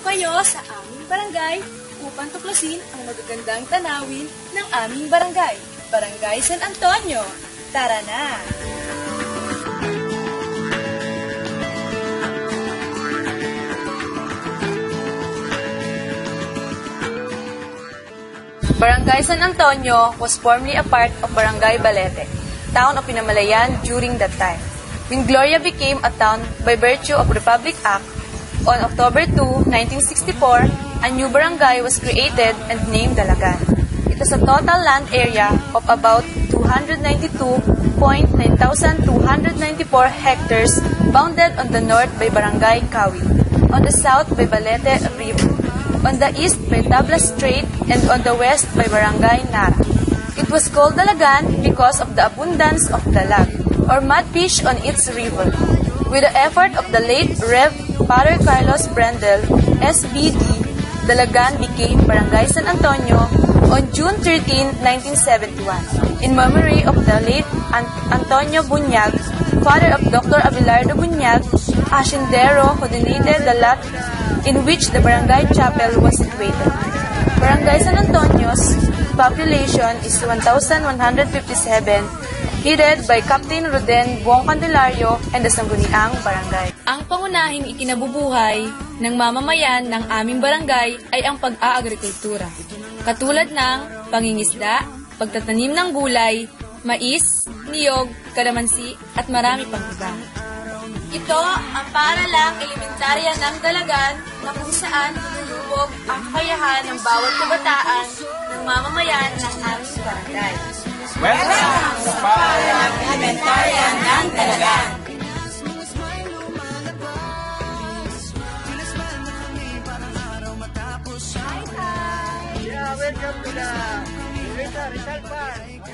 kayo sa aming barangay upang tuklasin ang magagandang tanawin ng aming barangay, Barangay San Antonio. Tara na! Barangay San Antonio was formerly a part of Barangay Balete, town of Pinamalayan during that time. When Gloria became a town by virtue of Republic Act, on October 2, 1964, a new barangay was created and named Dalagan. It has a total land area of about 292.9294 hectares, bounded on the north by Barangay Kawi, on the south by Balete River, on the east by Tablas Strait, and on the west by Barangay Nara. It was called Dalagan because of the abundance of dalag, or mudfish on its river. With the effort of the late Rev. Father Carlos Brendel, SBD, Dalagan became Barangay San Antonio on June 13, 1971, in memory of the late Antonio Bunyag, father of Dr. Abelardo Bunyag, Hacendero, who donated the lot in which the barangay chapel was situated. Barangay San Antonio's population is 1,157, headed by Captain Roden Buong Candelario and the Sangguniang Barangay. Ang pangunahing ikinabubuhay ng mamamayan ng aming barangay ay ang pag-aagrikultura, katulad ng pangingisda, pagtatanim ng gulay, mais, niyog, kalamansi, at marami pang iba. Ito ang paaralang elementarya ng Dalagan na kung saan nilulubog ang kakayahan ng bawat kabataan ng mamamayan ng aming barangay. Welcome sa paaralang elementarya ng Dalagan! Welcome to the Rizal Park.